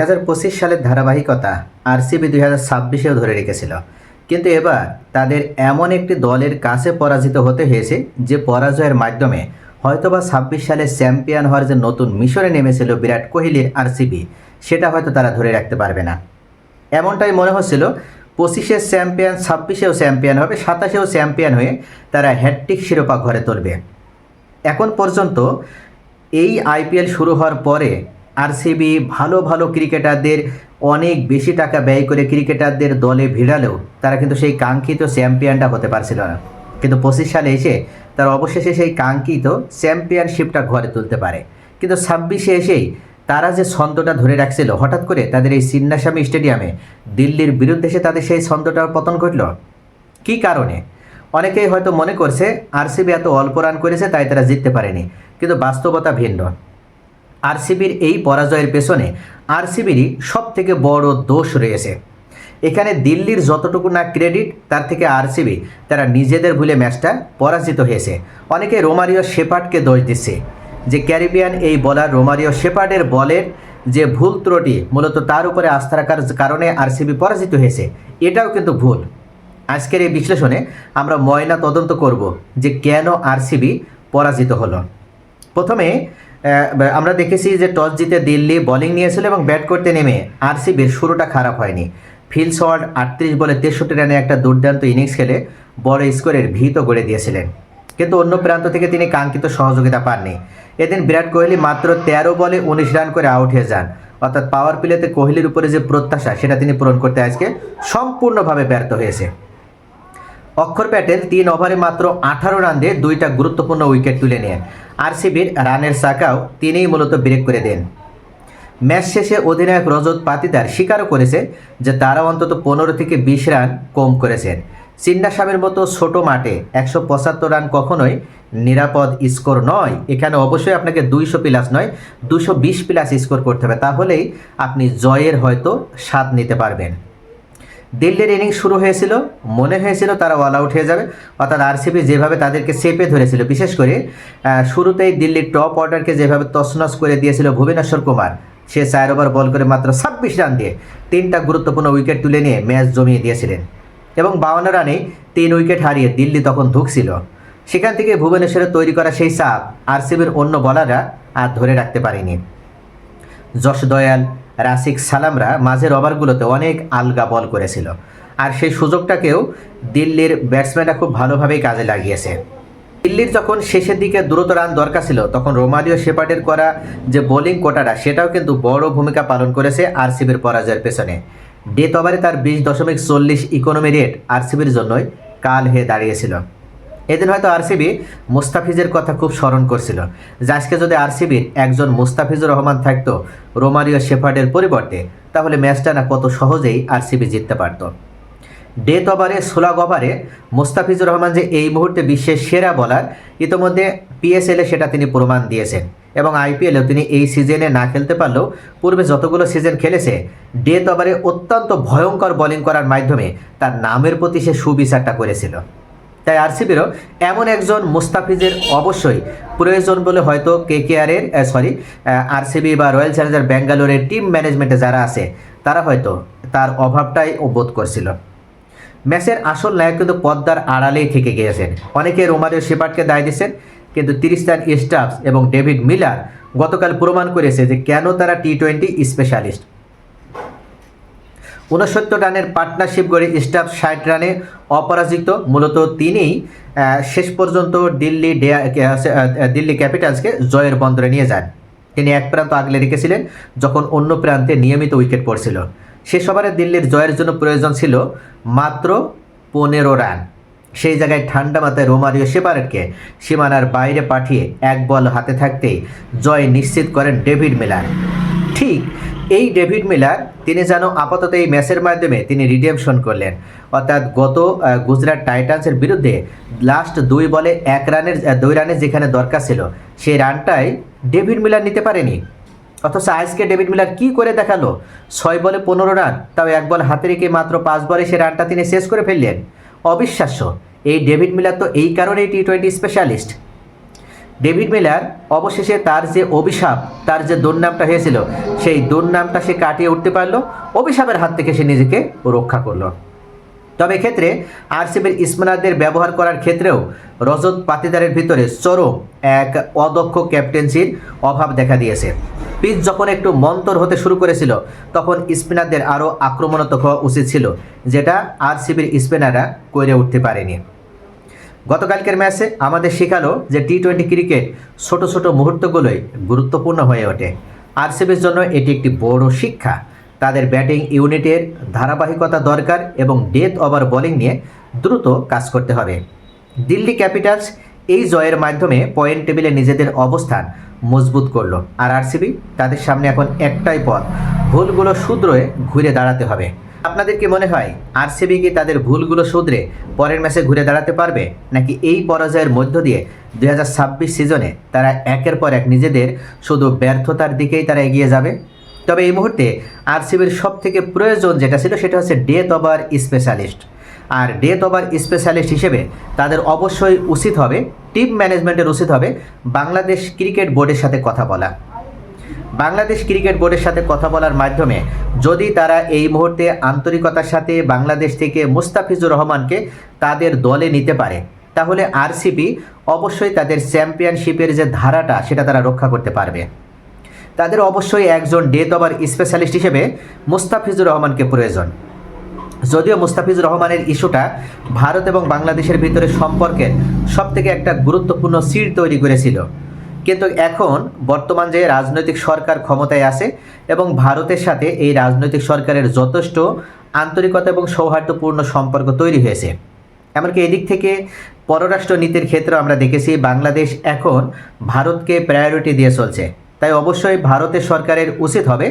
2025 সালের ধারাবাহিকতা আরসিবি 2026-এও ধরে রেখেছিল, কিন্তু এবার তাদের এমন একটি দলের কাছে পরাজিত হতে হয়েছে যে পরাজয়ের মাধ্যমে হয়তোবা 26 সালে চ্যাম্পিয়ন হওয়ার যে নতুন মিশনে নেমেছিল বিরাট কোহলির আরসিবি, সেটা হয়তো তারা ধরে রাখতে পারবে না। এমনটাই মনে হচ্ছিল 25-এ চ্যাম্পিয়ন, 26-এও চ্যাম্পিয়ন হবে, 27-এও চ্যাম্পিয়ন হয়ে তারা হ্যাটট্রিক শিরোপা ঘরে তুলবে। এখন পর্যন্ত এই আইপিএল শুরু হওয়ার পরে আরসিবি ভালো ভালো ক্রিকেটারদের অনেক বেশি টাকা ব্যয় করে ক্রিকেটারদের দলে ভিড়ালেও তারা কিন্তু সেই কাঙ্ক্ষিত চ্যাম্পিয়নটা হতে পারছিল না। কিন্তু 25 সালে এসে তারা অবশেষে সেই কাঙ্ক্ষিত চ্যাম্পিয়নশিপটা ঘরে তুলতে পারে। কিন্তু 26-এ এসেই তারা যে ছন্দটা ধরে রাখছিল, হঠাৎ করে তাদের এই চিন্নাস্বামী স্টেডিয়ামে দিল্লির বিরুদ্ধে এসে তাদের সেই ছন্দটার পতন ঘটল। কী কারণে? অনেকেই হয়তো মনে করছে আরসিবি এত অল্প রান করেছে তাই তারা জিততে পারেনি, কিন্তু বাস্তবতা ভিন্ন। আরসিবির এই পরাজয়ের পেছনে আরসিবিরই সব থেকে বড় দোষ রয়েছে। এখানে দিল্লির যতটুকু না ক্রেডিট, তার থেকে আরসিবি তারা নিজেদের ভুলে ম্যাচটা পরাজিত হয়েছে। অনেকে রোমারিও শেপার্ডকে দোষ দিচ্ছে যে ক্যারিবিয়ান এই বলার রোমারিও শেপার্ডের বলের যে ভুল ত্রুটি, মূলত তার উপরে আস্থা রাখার কারণে আরসিবি পরাজিত হয়েছে। এটাও কিন্তু ভুল। আজকের এই বিশ্লেষণে আমরা ময়না তদন্ত করব যে কেন আরসিবি পরাজিত হলো। প্রথমে আমরা দেখেছি যে টস জিতে দিল্লি বোলিং নিয়েছিল এবং ব্যাট করতে নেমে আরসিবির শুরুটা খারাপ হয়নি। ফিল সওয়ার্ড 38 বলে 63 রানে একটা দুর্দান্ত ইনিংস খেলে বড় স্কোরের ভিত গড়ে দিয়েছিলেন, কিন্তু অন্য প্রান্ত থেকে তিনি কাঙ্ক্ষিত সহযোগিতা পাননি। এদিন বিরাট কোহলি মাত্র 13 বলে 19 রান করে আউট হয়ে যান, অর্থাৎ পাওয়ার প্লেতে কোহলির উপরে যে প্রত্যাশা সেটা তিনি পূরণ করতে আজকে সম্পূর্ণভাবে ব্যর্থ হয়েছে। অক্ষর প্যাটেল 3 ওভারে মাত্র 18 রান দিয়ে 2টা গুরুত্বপূর্ণ উইকেট তুলে নেন। আরসিবির রানের চাকাও তিনিই মূলত ব্রেক করে দেন। ম্যাচ শেষে অধিনায়ক রজত পাতিদার স্বীকারও করেছে যে তারা অন্তত 15 থেকে 20 রান কম করেছেন। চিন্নাস্বামীর মতো ছোট মাঠে 175 রান কখনোই নিরাপদ স্কোর নয়। এখানে অবশ্যই আপনাকে 200 প্লাস নয় 220 প্লাস স্কোর করতে হবে, তাহলেই আপনি জয়ের হয়তো স্বাদ নিতে পারবেন। দিল্লির ইনিংস শুরু হয়েছিল, মনে হয়েছিল তারা অল আউট হয়ে যাবে, অর্থাৎ আরসিবি যেভাবে তাদেরকে চেপে ধরেছিল, বিশেষ করে শুরুতেই দিল্লির টপ অর্ডারকে যেভাবে তছনছ করে দিয়েছিল ভুবনেশ্বর কুমার, সে 4 ওভার বল করে মাত্র 26 রান দিয়ে 3টা গুরুত্বপূর্ণ উইকেট তুলে নিয়ে ম্যাচ জমিয়ে দিয়েছিলেন এবং 52 রানে 3 উইকেট হারিয়ে দিল্লি তখন ধুঁকছিল। সেখান থেকে ভুবনেশ্বরে তৈরি করা সেই চাপ আরসিবির অন্য বলাররা আর ধরে রাখতে পারেনি। যশ দয়াল, রাসিক সালামরা মাঝের ওভারগুলোতে অনেক আলগা বল করেছিল, আর সেই সুযোগটাকেও দিল্লির ব্যাটসম্যানরা খুব ভালোভাবেই কাজে লাগিয়েছে। দিল্লির যখন শেষের দিকে দ্রুত রান দরকার ছিল, তখন রোমারিও শেপার্ডের করা যে বোলিং কোটাটা সেটাও কিন্তু বড় ভূমিকা পালন করেছে আরসিবির পরাজয়ের পেছনে। ডেথ ওভারে তার 20.40 ইকোনমি রেট আরসিবির জন্যই কাল হয়ে দাঁড়িয়েছিল। এদিন হয়তো আরসিবি মুস্তাফিজের কথা খুব স্মরণ করছিল, যে আজকে যদি আরসিবির একজন মুস্তাফিজুর রহমান থাকতো রোমারিও শেপার্ডের পরিবর্তে, তাহলে ম্যাচটা না কত সহজেই আরসিবি জিততে পারত। ডেথ ওভারে, সোলাগ ওভারে মুস্তাফিজুর রহমান যে এই মুহূর্তে বিশ্বের সেরা বলার, ইতোমধ্যে পিএসএলে সেটা তিনি প্রমাণ দিয়েছেন এবং আইপিএলেও তিনি এই সিজনে না খেলতে পারলেও পূর্বে যতগুলো সিজন খেলেছে ডেথ ওভারে অত্যন্ত ভয়ঙ্কর বোলিং করার মাধ্যমে তার নামের প্রতি সে সুবিচারটা করেছিল। তাই আরসিবিরও এমন একজন মুস্তাফিজের অবশ্যই প্রয়োজন বলে হয়তো কেকেআরের আরসিবি বা রয়্যাল চ্যালেঞ্জার ব্যাঙ্গালোরের টিম ম্যানেজমেন্টে যারা আছে তারা হয়তো তার অভাবটাই বোধ করছিল। ম্যাচের আসল নায়ক কিন্তু পদ্মার আড়ালেই থেকে গিয়েছেন। অনেকে রোমারিও শেপার্ডকে দায় দিচ্ছেন, কিন্তু তিরিস্তান স্টাফস এবং ডেভিড মিলার গতকাল প্রমাণ করেছে যে কেন তারা টি-20 স্পেশালিস্ট। 69 রানের পার্টনারশিপ গড়ে স্টাফ 60 রানে অপরাজিত। মূলত তিনিই শেষ পর্যন্ত দিল্লি ক্যাপিটালসকে জয়ের বন্দরে নিয়ে যান। তিনি এক প্রান্ত আগলে রেখেছিলেন যখন অন্য প্রান্তে নিয়মিত উইকেট পড়ছিল। শেষ ওভারে দিল্লির জয়ের জন্য প্রয়োজন ছিল মাত্র 15 রান। সেই জায়গায় ঠান্ডা মাথায় রোমারিও শেপার্ডকে সীমানার বাইরে পাঠিয়ে 1 বল হাতে থাকতেই জয় নিশ্চিত করেন ডেভিড মিলার। ঠিক এই ডেভিড মিলার তিনি যেন আপাতত এই ম্যাচের মাধ্যমে তিনি রিডেমশন করলেন, অর্থাৎ গত গুজরাট টাইটান্সের বিরুদ্ধে লাস্ট 2 বলে 2 রানের যেখানে দরকার ছিল সেই রানটাই ডেভিড মিলার নিতে পারেনি। অথচ আজকে ডেভিড মিলার কি করে দেখালো, 6 বলে 15 রান, তাও 1 বল হাতে রেখে মাত্র 5 বলে সে রানটা তিনি শেষ করে ফেললেন। অবিশ্বাস্য। এই ডেভিড মিলার তো এই কারণেই টি-20 স্পেশালিস্ট। ডেভিড মিলার অবশেষে তার যে অভিশাপ, তার যে দুর্নামটা হয়েছিল, সেই দুর্নামটা সে কাটিয়ে উঠতে পারলো, অভিশাপের হাত থেকে সে নিজেকে রক্ষা করলো। তবে এক্ষেত্রে আরসিবির স্পিনারদের ব্যবহার করার ক্ষেত্রেও রজত পাতিদারের ভিতরে চরম এক অদক্ষ ক্যাপ্টেন্সির অভাব দেখা দিয়েছে। পিচ যখন একটু মন্তর হতে শুরু করেছিল, তখন স্পিনারদের আরও আক্রমণাত্মক হওয়া উচিত ছিল, যেটা আরসিবির স্পিনাররা করে উঠতে পারেনি। গতকালকের ম্যাচে আমাদের শেখালো যে টি-20 ক্রিকেট ছোট ছোট মুহূর্তগুলোই গুরুত্বপূর্ণ হয়ে ওঠে। আরসিবির জন্য এটি একটি বড় শিক্ষা। তাদের ব্যাটিং ইউনিটের ধারাবাহিকতা দরকার এবং ডেথ ওভার বোলিং নিয়ে দ্রুত কাজ করতে হবে। দিল্লি ক্যাপিটালস এই জয়ের মাধ্যমে পয়েন্ট টেবিলে নিজেদের অবস্থান মজবুত করলো, আর আরসিবি তাদের সামনে এখন একটাই পথ, ভুলগুলো শুধরে ঘুরে দাঁড়াতে হবে। আপনাদের কি মনে হয় আরসিবি কি তাদের ভুলগুলো শুধরে পরের ম্যাচে ঘুরে দাঁড়াতে পারবে, নাকি এই পরাজয়ের মধ্য দিয়ে 2026 সিজনে তারা একের পর এক নিজেদের শুধু ব্যর্থতার দিকেই তারা এগিয়ে যাবে? তবে এই মুহূর্তে আরসিবির সব থেকে প্রয়োজন যেটা ছিল সেটা হচ্ছে ডেথ ওভার স্পেশালিস্ট। আর ডেথ ওভার স্পেশালিস্ট হিসেবে তাদের অবশ্যই উচিত হবে, টিম ম্যানেজমেন্টের উচিত হবে বাংলাদেশ ক্রিকেট বোর্ডের সাথে কথা বলা। বাংলাদেশ ক্রিকেট বোর্ডের সাথে কথা বলার মাধ্যমে যদি তারা এই মুহূর্তে আন্তরিকতার সাথে বাংলাদেশ থেকে মুস্তাফিজুর রহমানকে তাদের দলে নিতে পারে, তাহলে আরসিবি অবশ্যই তাদের চ্যাম্পিয়নশিপের যে ধারাটা সেটা তারা রক্ষা করতে পারবে। তাদের অবশ্যই একজন ডেথ ওভার স্পেশালিস্ট হিসেবে মুস্তাফিজুর রহমানকে প্রয়োজন। যদিও মুস্তাফিজুর রহমানের ইস্যুটা ভারত এবং বাংলাদেশের ভিতরে সম্পর্কের সবথেকে একটা গুরুত্বপূর্ণ সিঁড়ি তৈরি করেছিল, কিন্তু এখন বর্তমান যে রাজনৈতিক সরকার ক্ষমতায় আছে এবং ভারতের সাথে এই রাজনৈতিক সরকারের যথেষ্ট আন্তরিকতা এবং সৌহার্দ্যপূর্ণ সম্পর্ক তৈরি হয়েছে। এমনকি এদিক থেকে পররাষ্ট্র নীতির ক্ষেত্রে আমরা দেখেছি বাংলাদেশ এখন ভারতকে প্রায়োরিটি দিয়ে চলছে। তাই অবশ্যই ভারতের সরকারের উচিত হবে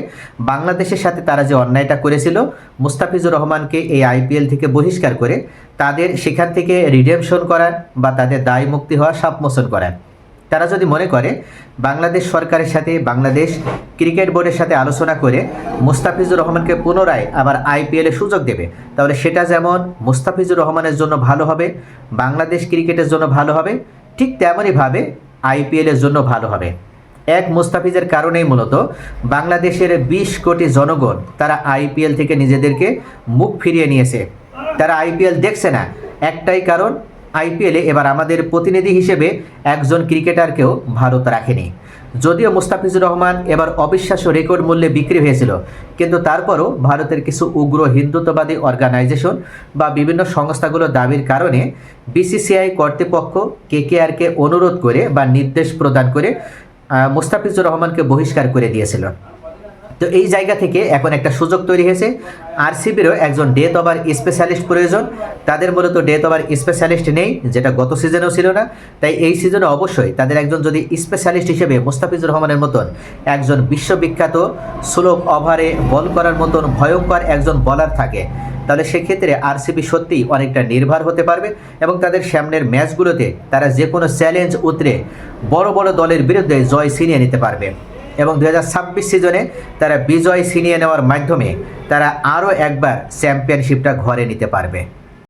বাংলাদেশের সাথে তারা যে অন্যায়টা করেছিল, মুস্তাফিজুর রহমানকে এই আইপিএল থেকে বহিষ্কার করে তাদের সেখান থেকে রিডেমশন করার বা তাদের দায় মুক্তি হওয়া সাবমোশন করার। তারা যদি মনে করে বাংলাদেশ সরকারের সাথে বাংলাদেশ ক্রিকেট বোর্ডের সাথে আলোচনা করে মুস্তাফিজুর রহমানকে পুনরায় আবার আইপিএলে সুযোগ দেবে, তাহলে সেটা যেমন মুস্তাফিজুর রহমানের জন্য ভালো হবে, বাংলাদেশ ক্রিকেটের জন্য ভালো হবে, ঠিক তেমনইভাবে আইপিএলের জন্য ভালো হবে। এক মুস্তাফিজের কারণেই মূলত বাংলাদেশের 20 কোটি জনগণ তারা আইপিএল থেকে নিজেদেরকে মুখ ফিরিয়ে নিয়েছে। তারা আইপিএল দেখছে না, একটাই কারণ, আইপিএলে এবার আমাদের প্রতিনিধি হিসেবে একজন ক্রিকেটারকেও ভারত রাখেনি। যদিও মুস্তাফিজুর রহমান এবার অবিশ্বাস্য রেকর্ড মূল্যে বিক্রি হয়েছিল, কিন্তু তারপরও ভারতের কিছু উগ্র হিন্দুত্ববাদী অর্গানাইজেশন বা বিভিন্ন সংস্থাগুলোর দাবির কারণে বিসিসিআই কর্তৃপক্ষ কেকেআরকে অনুরোধ করে বা নির্দেশ প্রদান করে মুস্তাফিজুর রহমানকে বহিষ্কার করে দিয়েছিল। তো এই জায়গা থেকে এখন একটা সুযোগ তৈরি হয়েছে, আরসিবিরও একজন ডেথ ওভার স্পেশালিস্ট প্রয়োজন। তাদের মূলত ডেথ ওভার স্পেশালিস্ট নেই, যেটা গত সিজনেও ছিল না। তাই এই সিজনে অবশ্যই তাদের একজন যদি স্পেশালিস্ট হিসেবে মুস্তাফিজুর রহমানের মতন একজন বিশ্ববিখ্যাত স্লো ওভারে বল করার মতন ভয়ঙ্কর একজন বলার থাকে, তাহলে সেক্ষেত্রে আরসিবি সত্যিই অনেকটা নির্ভর হতে পারবে এবং তাদের সামনের ম্যাচগুলোতে তারা যে কোনো চ্যালেঞ্জ উতরে বড় বড় দলের বিরুদ্ধে জয় ছিনিয়ে নিতে পারবে এবং 2026 সিজনে তারা বিজয় ছিনিয়ে নেওয়ার মাধ্যমে তারা আরও একবার চ্যাম্পিয়নশিপটা ঘরে নিতে পারবে।